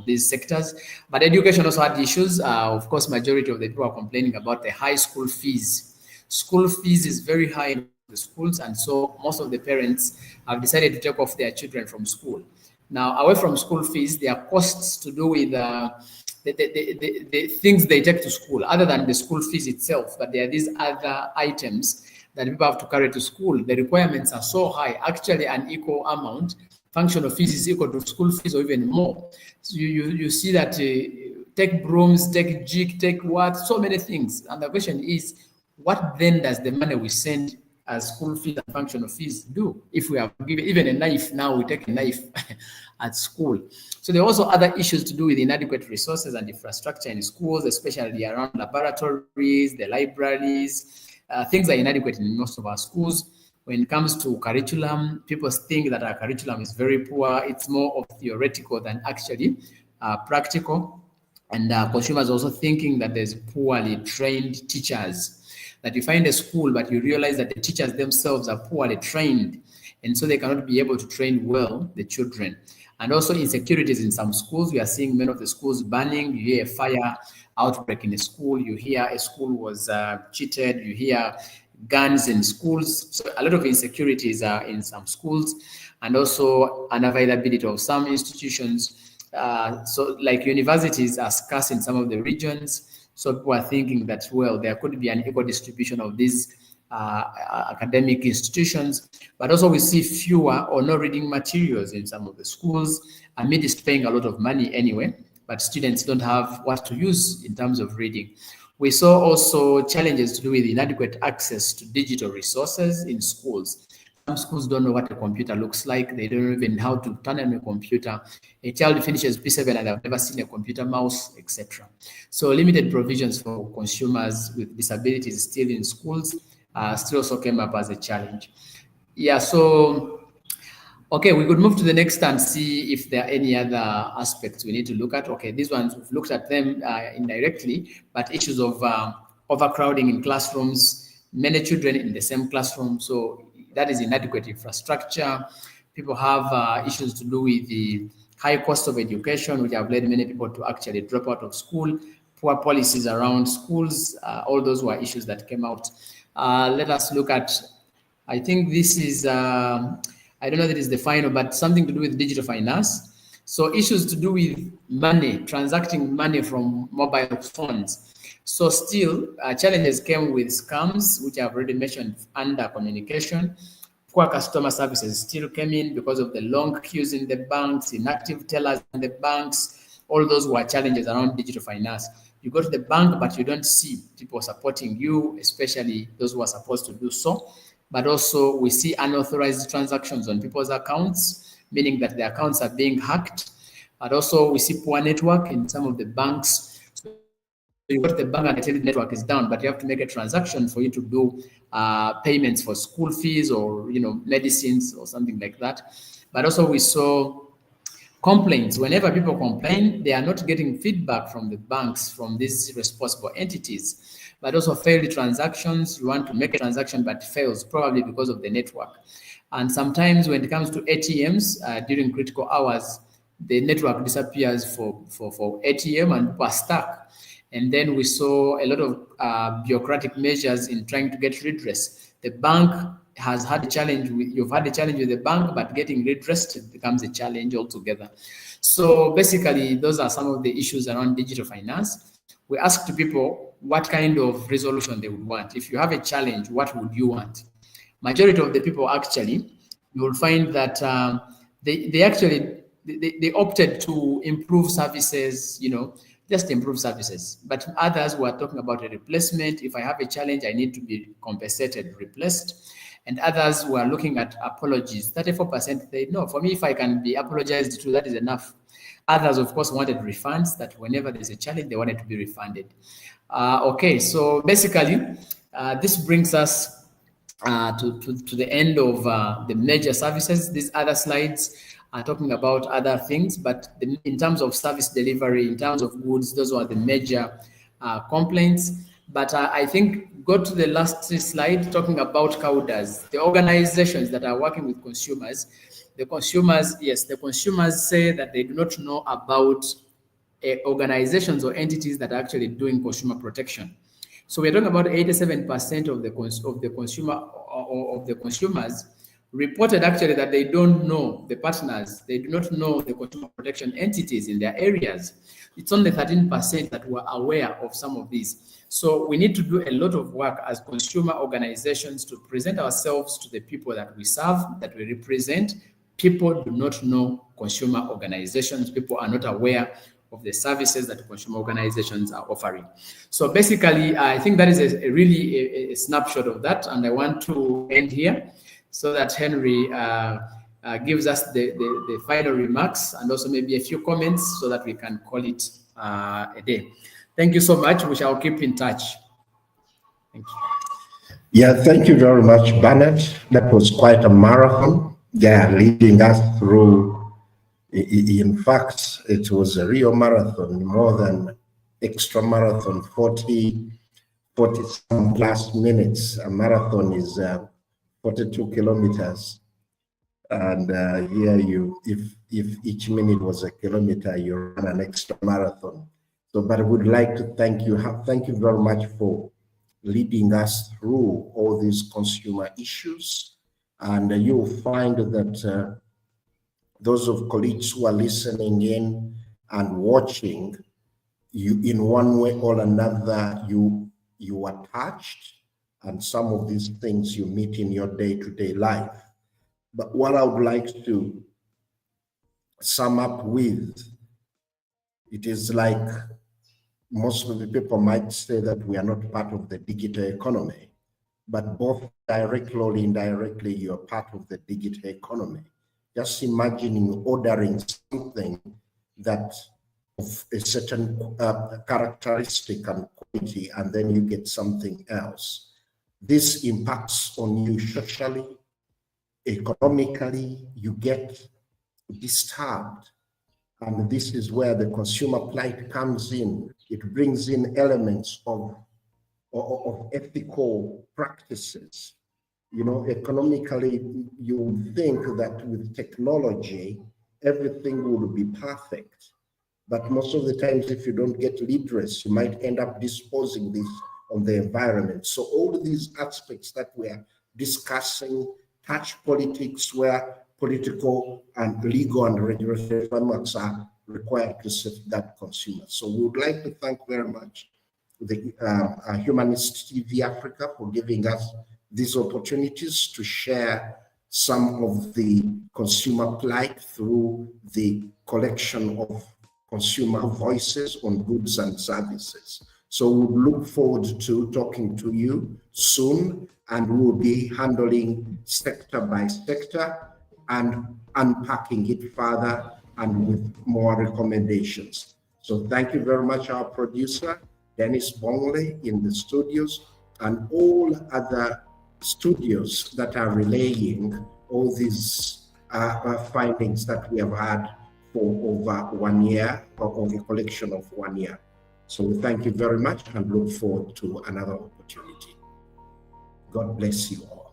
these sectors, but education also had issues. Of course, majority of the people are complaining about the high school fees. School fees is very high in the schools, and so most of the parents have decided to take off their children from school. Now, away from school fees, there are costs to do with the things they take to school, other than the school fees itself, but there are these other items that people have to carry to school. The requirements are so high, actually an equal amount. Functional fees is equal to school fees or even more. So you see that take brooms, take jig, take what, so many things. And the question is, what then does the money we send as school fees and functional fees do? If we have given even a knife, now we take a knife at school. So there are also other issues to do with inadequate resources and infrastructure in schools, especially around laboratories, the libraries. Things are inadequate in most of our schools. When it comes to curriculum, people think that our curriculum is very poor. It's more of theoretical than actually practical. And consumers also thinking that there's poorly trained teachers. That you find a school, but you realize that the teachers themselves are poorly trained. And so they cannot be able to train well the children. And also insecurities in some schools. We are seeing many of the schools burning. You hear a fire outbreak in a school. You hear a school was cheated. You hear guns in schools. So a lot of insecurities are in some schools, and also unavailability of some institutions. So like universities are scarce in some of the regions. So people are thinking that, well, there could be an equal distribution of these academic institutions, but also we see fewer or no reading materials in some of the schools, amidst paying a lot of money anyway, but students don't have what to use in terms of reading. We saw also challenges to do with inadequate access to digital resources in schools. Some schools don't know what a computer looks like. They don't even know how to turn on a computer. A child finishes P7 and they've never seen a computer mouse, etc. So limited provisions for consumers with disabilities still in schools still also came up as a challenge. Yeah, so, okay, we could move to the next and see if there are any other aspects we need to look at. Okay, these ones, we've looked at them indirectly, but issues of overcrowding in classrooms, many children in the same classroom. So that is inadequate infrastructure. People have issues to do with the high cost of education, which have led many people to actually drop out of school, poor policies around schools, all those were issues that came out. Let us look at, I think this is, I don't know that is the final, but something to do with digital finance. So issues to do with money, transacting money from mobile phones. So still, challenges came with scams, which I've already mentioned under communication. Poor customer services still came in because of the long queues in the banks, inactive tellers in the banks. All those were challenges around digital finance. You go to the bank, but you don't see people supporting you, especially those who are supposed to do so. But also we see unauthorized transactions on people's accounts, meaning that the accounts are being hacked. But also we see poor network in some of the banks. So you go to the bank and they tell you the network is down, but you have to make a transaction for you to do payments for school fees or medicines or something like that. But also we saw complaints. Whenever people complain, they are not getting feedback from the banks, from these responsible entities. But also failed transactions. You want to make a transaction, but it fails, probably because of the network. And sometimes when it comes to ATMs, during critical hours, the network disappears for ATM and people are stuck. And then we saw a lot of bureaucratic measures in trying to get redress. The bank has had a challenge you've had a challenge with the bank, but getting redressed becomes a challenge altogether. So basically, those are some of the issues around digital finance. We asked people what kind of resolution they would want. If you have a challenge, what would you want? Majority of the people actually, you will find that they opted to improve services, just improve services. But others were talking about a replacement. If I have a challenge, I need to be compensated, replaced. And others were looking at apologies. 34% said, no, for me, if I can be apologized to, that is enough. Others, of course, wanted refunds, that whenever there's a challenge, they wanted to be refunded. Okay, so basically, this brings us to the end of the major services. These other slides are talking about other things, but in terms of service delivery, in terms of goods, those were the major complaints. But I think go to the last slide talking about CAUDAs, the organizations that are working with consumers. The consumers, yes, the consumers say that they do not know about organizations or entities that are actually doing consumer protection. So we're talking about 87% of the consumers reported actually that they don't know the partners, they do not know the consumer protection entities in their areas. It's only 13% that were aware of some of these. So we need to do a lot of work as consumer organizations to present ourselves to the people that we serve, that we represent. People do not know consumer organizations. People are not aware of the services that consumer organizations are offering. So basically, I think that is really a snapshot of that. And I want to end here so that Henry gives us the final remarks and also maybe a few comments so that we can call it a day. Thank you so much. We shall keep in touch. Thank you. Yeah, thank you very much, Bernard. That was quite a marathon. Yeah, leading us through. In fact, it was a real marathon, more than extra marathon, 40 some plus minutes. A marathon is 42 kilometers. And here if each minute was a kilometer, you run an extra marathon. So, but I would like to thank you very much for leading us through all these consumer issues. And you'll find that those of colleagues who are listening in and watching, you in one way or another, you are touched, and some of these things you meet in your day-to-day life. But what I would like to sum up with, it is like most of the people might say that we are not part of the digital economy, but both directly or indirectly, you are part of the digital economy. Just imagining ordering something that of a certain characteristic and quality, and then you get something else. This impacts on you socially, economically, you get disturbed. And this is where the consumer plight comes in. It brings in elements of of ethical practices. You know, economically, you would think that with technology, everything would be perfect. But most of the times, if you don't get literacy, you might end up disposing this on the environment. So all these aspects that we are discussing touch politics, where political and legal and regulatory frameworks are required to safeguard consumers. So we would like to thank very much the Humanist TV Africa for giving us these opportunities to share some of the consumer plight through the collection of consumer voices on goods and services. So we look forward to talking to you soon, and we'll be handling sector by sector and unpacking it further and with more recommendations. So thank you very much, our producer, Dennis Bongley in the studios, and all other studios that are relaying all these findings that we have had for over 1 year, or a collection of 1 year. So we thank you very much and look forward to another opportunity. God bless you all.